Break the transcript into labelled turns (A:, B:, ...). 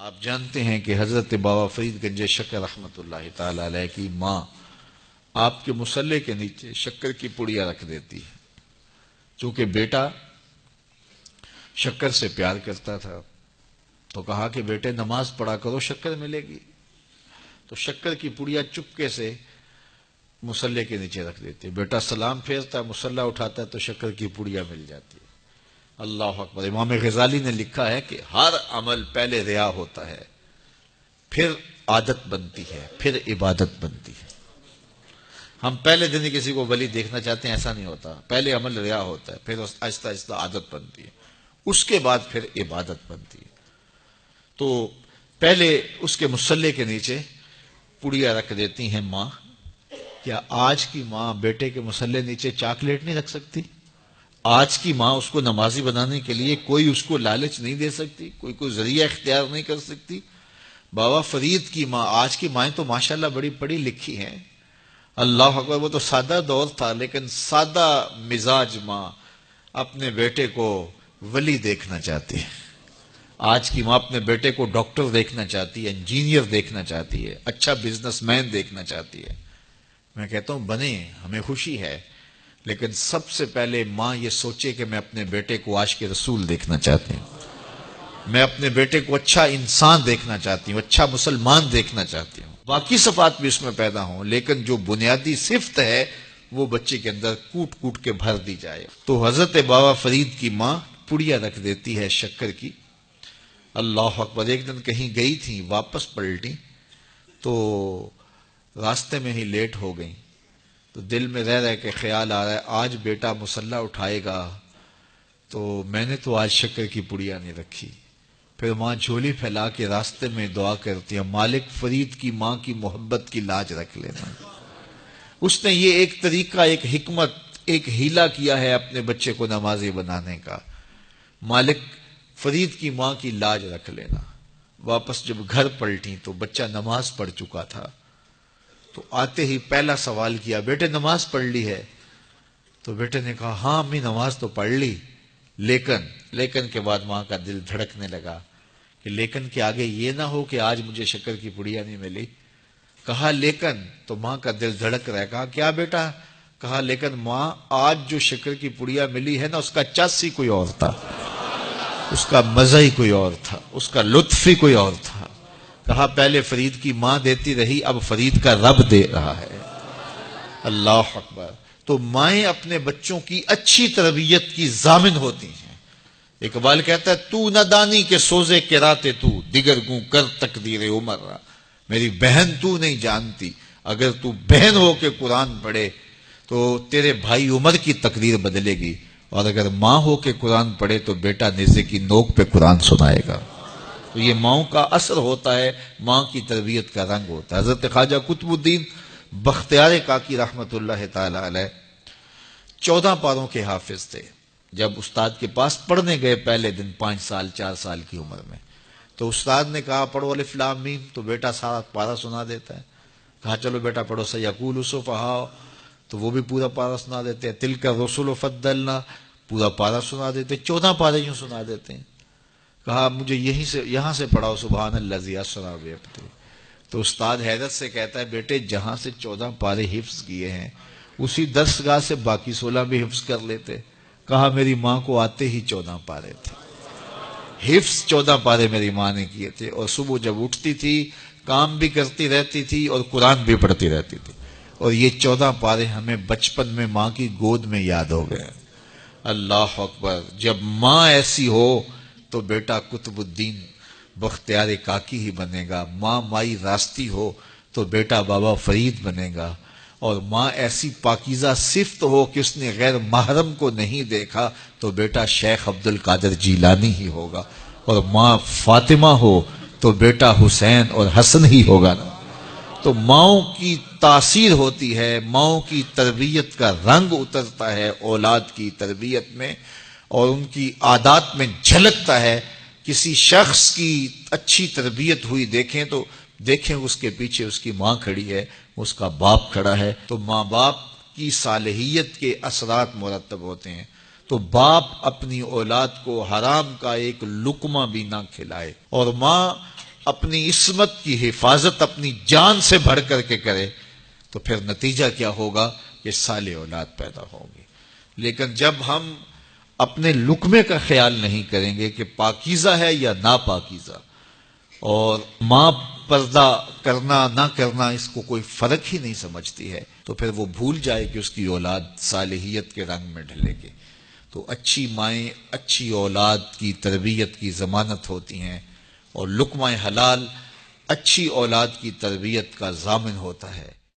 A: آپ جانتے ہیں کہ حضرت بابا فرید گنج شکر رحمۃ اللہ تعالی علیہ کی ماں آپ کے مصلے کے نیچے شکر کی پڑیا رکھ دیتی ہے. چونکہ بیٹا شکر سے پیار کرتا تھا تو کہا کہ بیٹے نماز پڑھا کرو، شکر ملے گی. تو شکر کی پڑیا چپکے سے مصلے کے نیچے رکھ دیتی. بیٹا سلام پھیرتا ہے، مصلا اٹھاتا ہے تو شکر کی پڑیا مل جاتی ہے. اللہ اکبر. امام غزالی نے لکھا ہے کہ ہر عمل پہلے ریا ہوتا ہے، پھر عادت بنتی ہے، پھر عبادت بنتی ہے. ہم پہلے دن ہی کسی کو ولی دیکھنا چاہتے ہیں، ایسا نہیں ہوتا. پہلے عمل ریا ہوتا ہے، پھر آہستہ آہستہ عادت بنتی ہے، اس کے بعد پھر عبادت بنتی ہے. تو پہلے اس کے مصلے کے نیچے پڑیا رکھ دیتی ہیں ماں. کیا آج کی ماں بیٹے کے مصلے نیچے چاکلیٹ نہیں رکھ سکتی؟ آج کی ماں اس کو نمازی بنانے کے لیے کوئی اس کو لالچ نہیں دے سکتی، کوئی ذریعہ اختیار نہیں کر سکتی؟ بابا فرید کی ماں، آج کی مائیں تو ماشاءاللہ بڑی پڑھی لکھی ہیں. اللہ اکبر. وہ تو سادہ دور تھا، لیکن سادہ مزاج ماں اپنے بیٹے کو ولی دیکھنا چاہتی ہے. آج کی ماں اپنے بیٹے کو ڈاکٹر دیکھنا چاہتی ہے، انجینئر دیکھنا چاہتی ہے، اچھا بزنس مین دیکھنا چاہتی ہے. میں کہتا ہوں بنے، ہمیں خوشی ہے، لیکن سب سے پہلے ماں یہ سوچے کہ میں اپنے بیٹے کو عاشق رسول دیکھنا چاہتی ہوں، میں اپنے بیٹے کو اچھا انسان دیکھنا چاہتی ہوں، اچھا مسلمان دیکھنا چاہتی ہوں. باقی صفات بھی اس میں پیدا ہوں، لیکن جو بنیادی صفت ہے وہ بچے کے اندر کوٹ کوٹ کے بھر دی جائے. تو حضرت بابا فرید کی ماں پڑیا رکھ دیتی ہے شکر کی. اللہ اکبر. ایک دن کہیں گئی تھی، واپس پلٹی تو راستے میں ہی لیٹ ہو گئی. تو دل میں رہ رہ کے خیال آ رہا ہے آج بیٹا مصلا اٹھائے گا تو میں نے تو آج شکر کی پڑیا نہیں رکھی. پھر ماں جھولی پھیلا کے راستے میں دعا کرتی ہے، مالک فرید کی ماں کی محبت کی لاج رکھ لینا. اس نے یہ ایک طریقہ، ایک حکمت، ایک ہیلا کیا ہے اپنے بچے کو نمازی بنانے کا. مالک فرید کی ماں کی لاج رکھ لینا. واپس جب گھر پلٹی تو بچہ نماز پڑھ چکا تھا. تو آتے ہی پہلا سوال کیا، بیٹے نماز پڑھ لی ہے؟ تو بیٹے نے کہا ہاں امی نماز تو پڑھ لی. لیکن کے بعد ماں کا دل دھڑکنے لگا کہ لیکن کے آگے یہ نہ ہو کہ آج مجھے شکر کی پڑیا نہیں ملی. کہا لیکن، تو ماں کا دل دھڑک رہا. کہا کیا بیٹا؟ کہا لیکن ماں آج جو شکر کی پڑیا ملی ہے نا، اس کا چس ہی کوئی اور تھا، اس کا مزہ ہی کوئی اور تھا، اس کا لطف ہی کوئی اور تھا. کہا پہلے فرید کی ماں دیتی رہی، اب فرید کا رب دے رہا ہے. اللہ اکبر. تو مائیں اپنے بچوں کی اچھی تربیت کی ضامن ہوتی ہیں. اقبال کہتا ہے تو نہ دانی کے سوزے کے راتے تو دیگر گوں کر تقدیر عمر را. میری بہن تو نہیں جانتی، اگر تو بہن ہو کے قرآن پڑھے تو تیرے بھائی عمر کی تقدیر بدلے گی، اور اگر ماں ہو کے قرآن پڑھے تو بیٹا نیزے کی نوک پہ قرآن سنائے گا. تو یہ ماؤں کا اثر ہوتا ہے، ماں کی تربیت کا رنگ ہوتا ہے. حضرت خواجہ قطب الدین بختیار کاکی رحمت اللہ تعالی علیہ 14 پاروں کے حافظ تھے. جب استاد کے پاس پڑھنے گئے پہلے دن 5 سال 4 سال کی عمر میں، تو استاد نے کہا پڑھو الف لام میم. تو بیٹا سارا پارا سنا دیتا ہے. کہا چلو بیٹا پڑھو سیقول السفہاء، تو وہ بھی پورا پارا سنا دیتے ہیں. تلک الرسل فضلنا، پورا پارا سنا دیتے. 14 پارے یوں سنا دیتے ہیں. کہا مجھے یہاں سے پڑھاؤ سبحان الذی اسری بعبدہ. تو استاد حیرت سے کہتا ہے بیٹے جہاں سے 14 پارے حفظ کیے ہیں اسی درسگاہ سے باقی 16 بھی حفظ کر لیتے. کہا میری ماں کو آتے ہی 14 پارے تھے، حفظ 14 پارے میری ماں نے کیے تھے. اور صبح جب اٹھتی تھی کام بھی کرتی رہتی تھی اور قرآن بھی پڑھتی رہتی تھی. اور یہ 14 پارے ہمیں بچپن میں ماں کی گود میں یاد ہو گئے. اللہ اکبر. جب ماں ایسی ہو تو بیٹا قطب الدین بختیار کاکی ہی بنے گا. ماں مائی راستی ہو تو بیٹا بابا فرید بنے گا. اور ماں ایسی پاکیزہ صفت ہو کہ اس نے غیر محرم کو نہیں دیکھا تو بیٹا شیخ عبد القادر جیلانی ہی ہوگا. اور ماں فاطمہ ہو تو بیٹا حسین اور حسن ہی ہوگا نا. تو ماؤں کی تاثیر ہوتی ہے، ماؤں کی تربیت کا رنگ اترتا ہے اولاد کی تربیت میں، اور ان کی عادات میں جھلکتا ہے. کسی شخص کی اچھی تربیت ہوئی دیکھیں تو دیکھیں اس کے پیچھے اس کی ماں کھڑی ہے، اس کا باپ کھڑا ہے. تو ماں باپ کی صالحیت کے اثرات مرتب ہوتے ہیں. تو باپ اپنی اولاد کو حرام کا ایک لقمہ بھی نہ کھلائے. اور ماں اپنی عصمت کی حفاظت اپنی جان سے بڑھ کر کے کرے تو پھر نتیجہ کیا ہوگا کہ صالح اولاد پیدا ہوگی. لیکن جب ہم اپنے لقمے کا خیال نہیں کریں گے کہ پاکیزہ ہے یا ناپاکیزہ، اور ماں پردہ کرنا نہ کرنا اس کو کوئی فرق ہی نہیں سمجھتی ہے، تو پھر وہ بھول جائے کہ اس کی اولاد صالحیت کے رنگ میں ڈھلے گی. تو اچھی مائیں اچھی اولاد کی تربیت کی ضمانت ہوتی ہیں، اور لقمہ حلال اچھی اولاد کی تربیت کا ضامن ہوتا ہے.